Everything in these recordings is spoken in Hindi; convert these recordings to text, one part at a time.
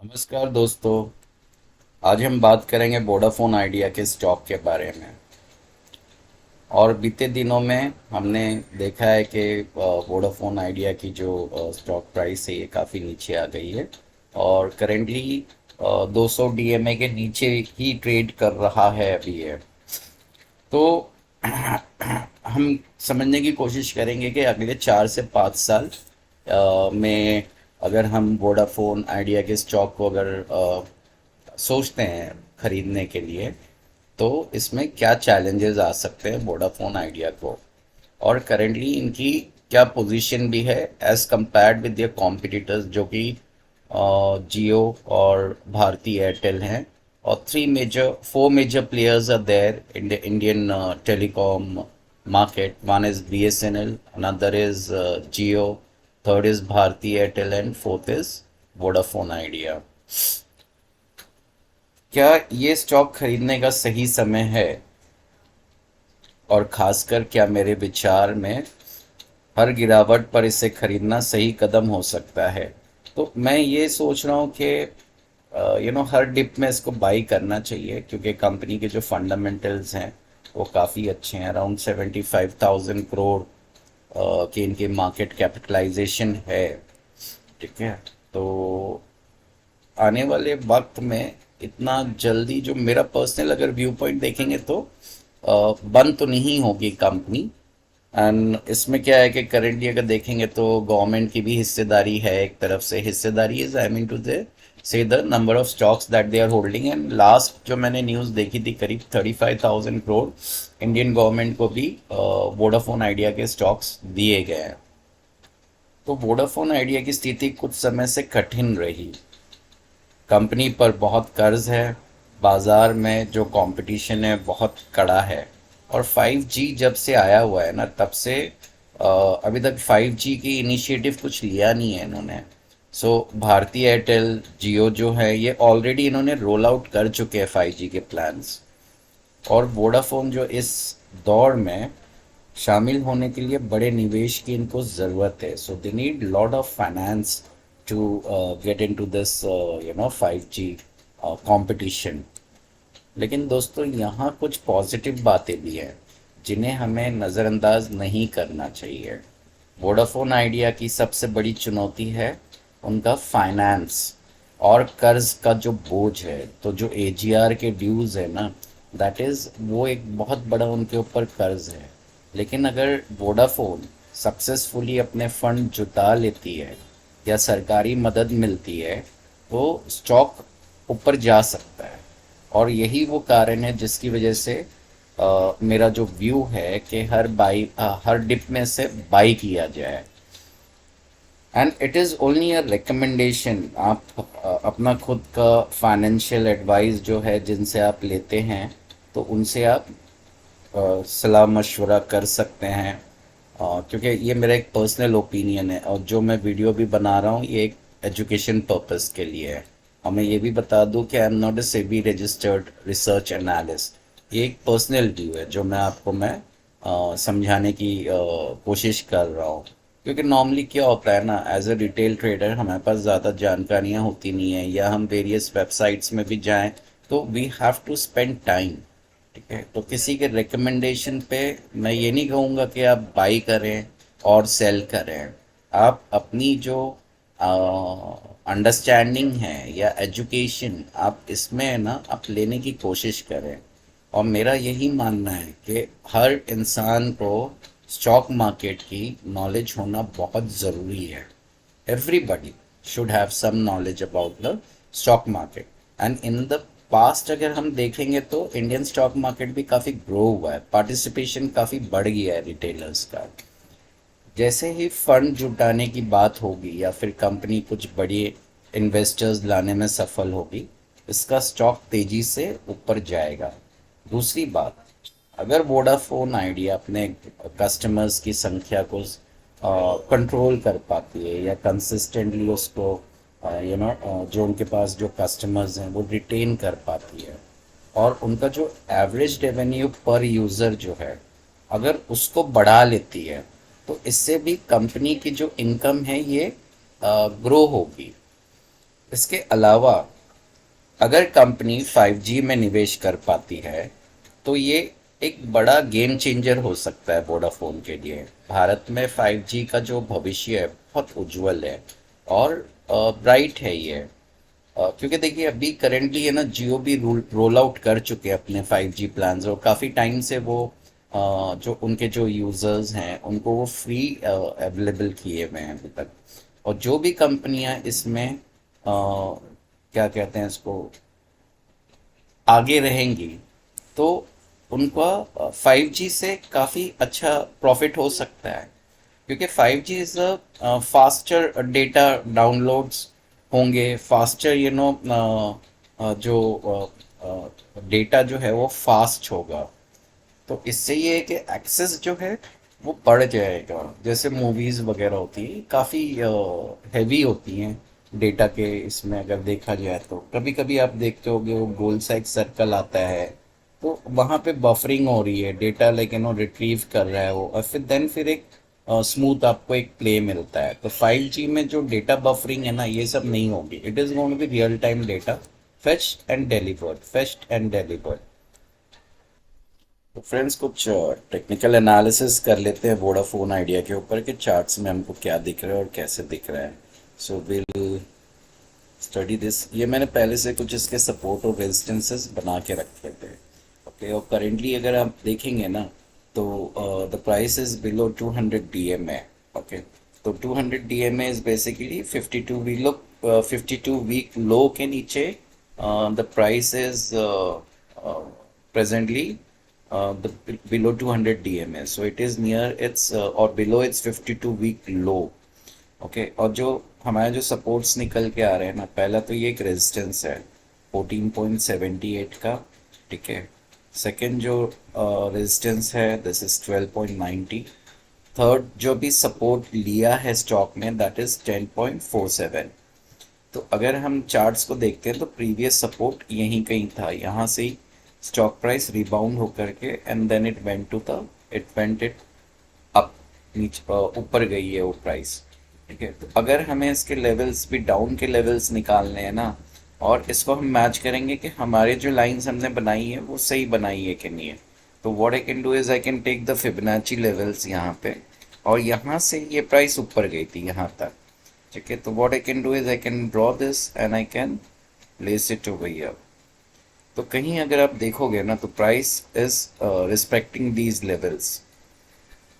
नमस्कार दोस्तों। आज हम बात करेंगे वोडाफोन आइडिया के स्टॉक के बारे में। और बीते दिनों में हमने देखा है कि वोडाफोन आइडिया की जो स्टॉक प्राइस है ये काफ़ी नीचे आ गई है और करेंटली 200 डीएमए के नीचे ही ट्रेड कर रहा है अभी ये। तो हम समझने की कोशिश करेंगे कि अगले 4 से 5 साल में अगर हम वोडाफोन आइडिया के स्टॉक को अगर सोचते हैं खरीदने के लिए, तो इसमें क्या चैलेंजेस आ सकते हैं वोडाफोन आइडिया को, और करेंटली इनकी क्या पोजीशन भी है as compared with their competitors जो कि जियो और भारती एयरटेल हैं। और 4 major players are there in the Indian telecom market. One is BSNL, another is Jio, third is Bharti Airtel, and fourth is Vodafone Idea. क्या ये स्टॉक खरीदने का सही समय है? और खासकर क्या मेरे विचार में हर गिरावट पर इसे खरीदना सही कदम हो सकता है? तो मैं ये सोच रहा हूँ कि हर डिप में इसको बाई करना चाहिए, क्योंकि कंपनी के जो फंडामेंटल्स हैं वो काफ़ी अच्छे हैं। अराउंड 75,000 करोड़ की इनकी मार्केट कैपिटलाइजेशन है। ठीक है। तो आने वाले वक्त में इतना जल्दी, जो मेरा पर्सनल अगर व्यू पॉइंट देखेंगे तो बंद तो नहीं होगी कंपनी। एंड इसमें क्या है कि करेंटली अगर देखेंगे तो गवर्नमेंट की भी हिस्सेदारी है। एक तरफ से हिस्सेदारी is I mean to say the number of stocks that they are holding. And last जो मैंने न्यूज़ देखी थी, करीब 35,000 करोड़ इंडियन गवर्नमेंट को भी वोडाफोन आइडिया के स्टॉक्स दिए गए हैं। तो वोडाफोन आइडिया की स्थिति कुछ समय से कठिन रही। कंपनी पर बहुत कर्ज है, बाजार में जो कंपटीशन है बहुत कड़ा है। और 5G जब से आया हुआ है ना, तब से अभी तक 5G की इनिशिएटिव कुछ लिया नहीं है इन्होंने। सो भारती एयरटेल, जियो जो है, ये ऑलरेडी इन्होंने रोल आउट कर चुके हैं 5G के प्लान्स। और वोडाफोन जो इस दौर में शामिल होने के लिए बड़े निवेश की इनको ज़रूरत है। So they need lot of finance to get into this 5G competition. लेकिन दोस्तों, यहाँ कुछ पॉजिटिव बातें भी हैं जिन्हें हमें नज़रअंदाज नहीं करना चाहिए। वोडाफोन आइडिया की सबसे बड़ी चुनौती है उनका फाइनेंस और कर्ज का जो बोझ है। तो जो एजीआर के ड्यूज़ है ना, दैट इज़ वो एक बहुत बड़ा उनके ऊपर कर्ज है। लेकिन अगर वोडाफोन सक्सेसफुली अपने फंड जुटा लेती है या सरकारी मदद मिलती है, तो स्टॉक ऊपर जा सकता है। और यही वो कारण है जिसकी वजह से मेरा जो व्यू है कि हर डिप में से बाई किया जाए। And it is only a recommendation. आप अपना खुद का फाइनेंशियल एडवाइस जो है जिनसे आप लेते हैं, तो उनसे आप सलाह मशवरा कर सकते हैं। क्योंकि ये मेरा एक पर्सनल ओपिनियन है, और जो मैं वीडियो भी बना रहा हूँ ये एक एजुकेशन पर्पस के लिए है। और मैं ये भी बता दूं कि I am not a SEBI registered research analyst. ये एक पर्सनल व्यू है जो मैं समझाने की कोशिश कर रहा हूँ। क्योंकि नॉर्मली क्या होता है ना, एज अ रिटेल ट्रेडर हमारे पास ज़्यादा जानकारियाँ होती नहीं है, या हम वेरियस वेबसाइट्स में भी जाएं तो we have to spend time. ठीक है। तो किसी के रिकमेंडेशन पे मैं ये नहीं कहूँगा कि आप बाई करें और सेल करें। आप अपनी जो अंडरस्टैंडिंग है या एजुकेशन, आप इसमें ना आप लेने की कोशिश करें। और मेरा यही मानना है कि हर इंसान को स्टॉक मार्केट की नॉलेज होना बहुत ज़रूरी है। Everybody should have some knowledge about the stock market. And in the past अगर हम देखेंगे तो इंडियन स्टॉक मार्केट भी काफ़ी ग्रो हुआ है, पार्टिसिपेशन काफ़ी बढ़ गया है रिटेलर्स का। जैसे ही फंड जुटाने की बात होगी या फिर कंपनी कुछ बड़ी इन्वेस्टर्स लाने में सफल होगी, इसका स्टॉक तेजी से ऊपर जाएगा। दूसरी बात, अगर वोडाफोन आइडिया अपने कस्टमर्स की संख्या को कंट्रोल कर पाती है या कंसिस्टेंटली उसको जो उनके पास जो कस्टमर्स हैं वो रिटेन कर पाती है, और उनका जो एवरेज रेवेन्यू पर यूज़र जो है अगर उसको बढ़ा लेती है, तो इससे भी कंपनी की जो इनकम है ये ग्रो होगी। इसके अलावा अगर कंपनी 5G में निवेश कर पाती है तो ये एक बड़ा गेम चेंजर हो सकता है वोडाफोन के लिए। भारत में 5G का जो भविष्य है बहुत उज्जवल है और ब्राइट है ये। क्योंकि देखिए अभी करेंटली है ना, जियो भी रोल आउट कर चुके हैं अपने 5G प्लान्स, और काफ़ी टाइम से वो जो उनके जो यूज़र्स हैं उनको वो फ्री अवेलेबल किए हुए हैं अभी तक। और जो भी कंपनियां इसमें क्या कहते हैं इसको, आगे रहेंगी, तो उनका 5G से काफ़ी अच्छा प्रॉफिट हो सकता है। क्योंकि 5G is a faster data downloads होंगे, फास्टर जो डेटा जो है वो फास्ट होगा। तो इससे ये है कि एक्सेस जो है वो बढ़ जाएगा। जैसे मूवीज़ वगैरह होती है काफ़ी हैवी होती हैं डेटा के, इसमें अगर देखा जाए तो कभी कभी आप देखते होगे वो गोल सा एक सर्कल आता है, तो वहाँ पे बफरिंग हो रही है, डेटा लाइक रिट्रीव कर रहा है वो, और फिर एक स्मूथ आपको एक प्ले मिलता है। तो 5G में जो डेटा बफरिंग है ना, ये सब नहीं होगी। It is going to be real time data fetched and delivered. तो फ्रेंड्स कुछ टेक्निकल एनालिसिस कर लेते हैं वोडाफोन आइडिया के ऊपर कि चार्ट्स में हमको क्या दिख रहा है और कैसे दिख रहा है। So will study this. ये मैंने पहले से कुछ इसके सपोर्ट और रेजिस्टेंसेस बना के रखे थे। ओके, और करेंटली अगर आप देखेंगे ना तो the price is below 200 DMA। Okay, तो 200 DMA is basically 52 week low के नीचे the price is presently below 200 DMA, so it is near its or below its 52-week low। Okay, और जो हमारे जो सपोर्ट्स निकल के आ रहे हैं ना, पहला तो ये एक रेजिस्टेंस है 14.78 का। ठीक है, सेकंड जो रेजिस्टेंस है दिस इज 12.90। थर्ड जो भी सपोर्ट लिया है स्टॉक ने दैट इज 10.47। तो अगर हम चार्ट्स को देखते हैं तो प्रीवियस सपोर्ट यहीं कहीं था, यहाँ से ही स्टॉक प्राइस रिबाउंड होकर के and then it went it up, नीचे ऊपर गई है वो प्राइस। ठीक है, तो अगर हमें इसके लेवल्स भी डाउन के लेवल्स निकालने हैं ना, और इसको हम मैच करेंगे कि हमारे जो लाइंस हमने बनाई है वो सही बनाई है कि नहीं है, तो what I can do is I can take the Fibonacci levels यहाँ पे, और यहाँ से ये प्राइस ऊपर गई थी यहाँ तक। ठीक है, तो what I can do is I can draw this and I can place it over here. तो कहीं अगर आप देखोगे ना तो price is respecting these levels.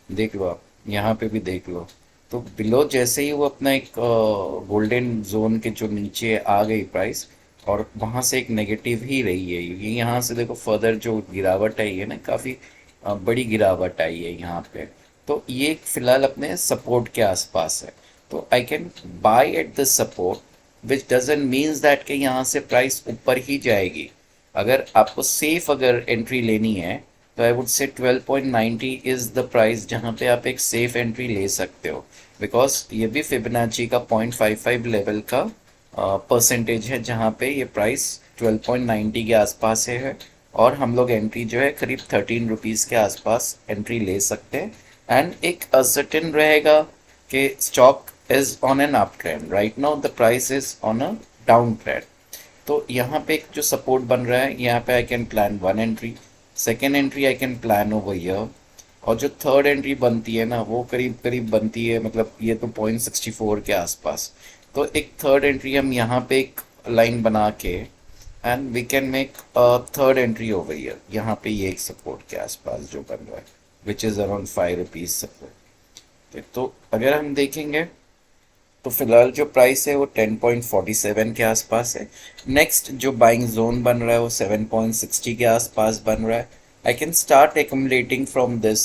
देख लो आप, यहाँ पे भी देख लो, तो बिलो जैसे ही वो अपना एक गोल्डन जोन के जो नीचे आ गई प्राइस, और वहाँ से एक नेगेटिव ही रही है ये। यहाँ से देखो फर्दर जो गिरावट आई है ना, काफ़ी बड़ी गिरावट आई है यहाँ पे। तो ये फिलहाल अपने सपोर्ट के आसपास है, तो I can by at this support which doesn't means that कि यहाँ से प्राइस ऊपर ही जाएगी। अगर आपको सेफ अगर एंट्री लेनी है तो I would say 12.90 is the price जहाँ पे आप एक सेफ एंट्री ले सकते हो, बिकॉज ये भी फिबोनाची का 0.55 लेवल का परसेंटेज है जहाँ पे ये प्राइस 12.90 के आसपास है। और हम लोग एंट्री जो है करीब 13 रुपीज़ के आसपास एंट्री ले सकते हैं। एंड एक असर्टेन रहेगा कि stock is on an up trend, right now the price is on a down trend. तो यहाँ पे एक जो सपोर्ट बन रहा है, यहाँ पे I can plan one entry, second entry I can plan over year, और जो थर्ड एंट्री बनती है ना वो करीब करीब बनती है, मतलब ये तो 0.64 के आसपास। तो एक थर्ड एंट्री हम यहाँ पे एक लाइन बना के and we can make third entry over year, यहाँ पे ये एक सपोर्ट के आसपास जो बन रहा है which is around 5 rupees support. तो अगर हम देखेंगे तो फिलहाल जो प्राइस है वो 10.47 के आसपास है। नेक्स्ट जो बाइंग जोन बन रहा है वो 7.60 के आसपास बन रहा है। I can start accumulating from this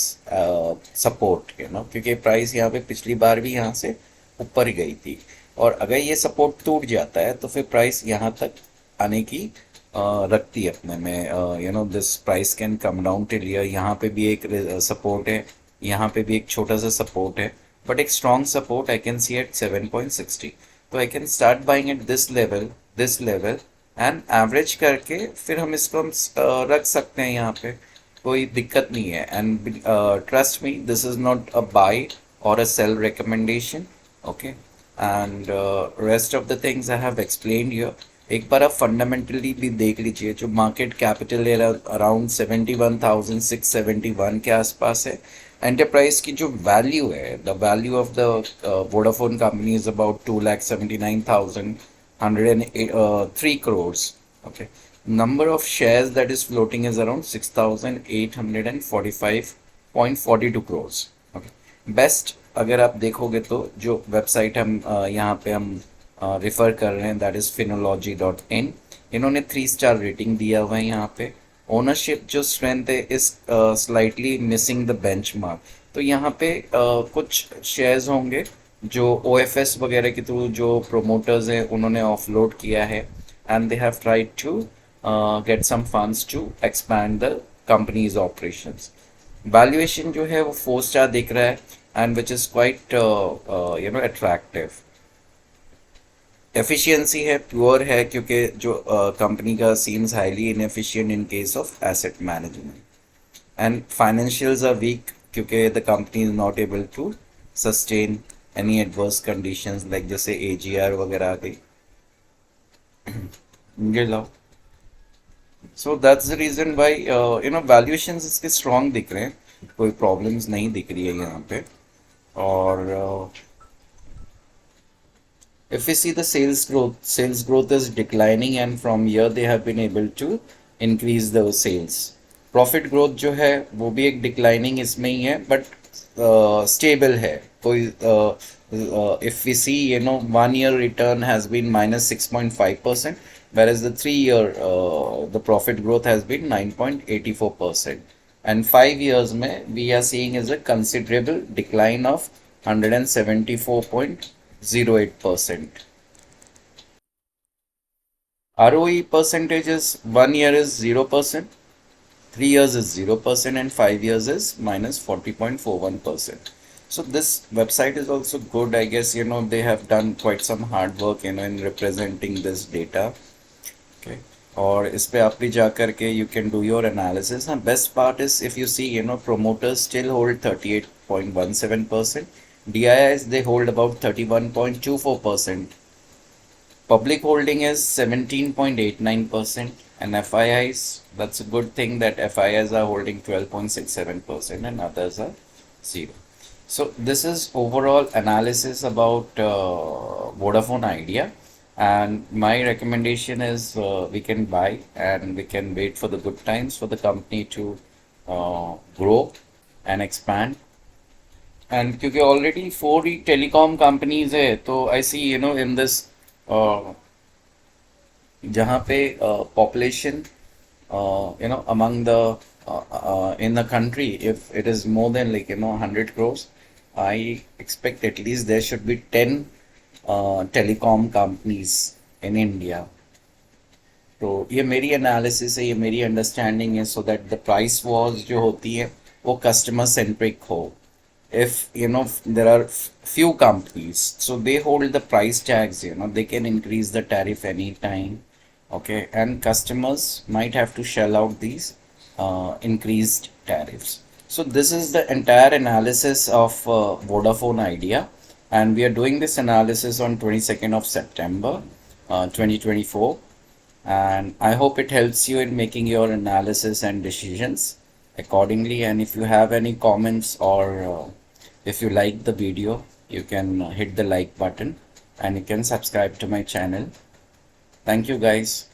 support, क्योंकि प्राइस यहाँ पे पिछली बार भी यहाँ से ऊपर गई थी, और अगर ये सपोर्ट टूट जाता है तो फिर प्राइस यहाँ तक आने की रखती है अपने में। This price can come down till here. यहाँ पे भी एक सपोर्ट है, यहाँ पे भी एक छोटा सा सपोर्ट है, but a strong support I can see at 7.60। तो I can start buying at this level and average करके फिर हम इसको रख सकते हैं यहाँ पे, कोई दिक्कत नहीं है। and trust me, this is not a buy or a sell recommendation। okay, and rest of the things I have explained here. एक बार आप फंडामेंटली भी देख लीजिए, जो मार्केट कैपिटल है अराउंड 71,671 के आसपास है। एंटरप्राइज की जो वैल्यू है, the value of the Vodafone company is about 2,79,103 crores. Okay. Number of shares that is floating is around 6,845.42 crores. Okay. Best अगर आप देखोगे तो जो वेबसाइट हम यहाँ पे हम रिफ़र कर रहे हैं, दैट इज़ फिनोलॉजी.in। इन्होंने 3 स्टार रेटिंग दिया हुआ है यहाँ पे। ओनरशिप जो स्ट्रेंथ है इस स्लाइटली मिसिंग द बेंचमार्क। तो यहाँ पे कुछ शेयर्स होंगे जो OFS वगैरह के थ्रू जो प्रोमोटर्स हैं उन्होंने ऑफलोड किया है, and they have tried to get some funds to expand the company's operations. Valuation जो है वो 4 स्टार दिख रहा है, and which is quite attractive. Efficiency है, प्योर है, क्योंकि जो कंपनी का seems highly inefficient in case of asset management. And financials are weak क्योंकि the company is not able to sustain any adverse conditions, like जैसे AGR वगैरह आ गई। ये लो, सो that's the reason why valuations इसके स्ट्रॉन्ग दिख रहे हैं, कोई प्रॉब्लम्स नहीं दिख रही है यहाँ पे। और if we see the sales growth is declining, and from here they have been able to increase the sales. Profit growth जो है वो भी एक declining इसमें ही है, but stable है। कोई if we see 1 year return has been -6.5%, whereas the 3 year the profit growth has been 9.84%, and 5 years में we are seeing is a considerable decline of 174.08%. ROE percentage is 1 year is 0%, 3 years is 0%, and 5 years is -40.41%. So this website is also good. I guess they have done quite some hard work in representing this data. Okay. और इस पे आप भी जा करके you can do your analysis. And best part is if you see promoters still hold 38.17%. DIIs they hold about 31.24%. Public holding is 17.89%, and FIIs, that's a good thing that FIIs are holding 12.67%, and others are 0. So this is overall analysis about Vodafone Idea, and my recommendation is we can buy, and we can wait for the good times for the company to grow and expand. And क्योंकि ऑलरेडी 4 टेलीकॉम कंपनीज है, तो आई सी इन दिस जहाँ पे population among the in the country, if it is more than 100 crores, I expect at least there should be 10 telecom companies in India. तो ये मेरी एनालिसिस है, ये मेरी अंडरस्टैंडिंग है, so that the price Wars जो होती है वो कस्टमर सेंट्रिक हो। If there are few companies, so they hold the price tags, they can increase the tariff anytime. Okay, and customers might have to shell out these increased tariffs. So this is the entire analysis of Vodafone Idea, and we are doing this analysis on 22nd of September 2024, and I hope it helps you in making your analysis and decisions accordingly. And if you have any comments, or if you like the video, you can hit the like button, and you can subscribe to my channel. Thank you guys.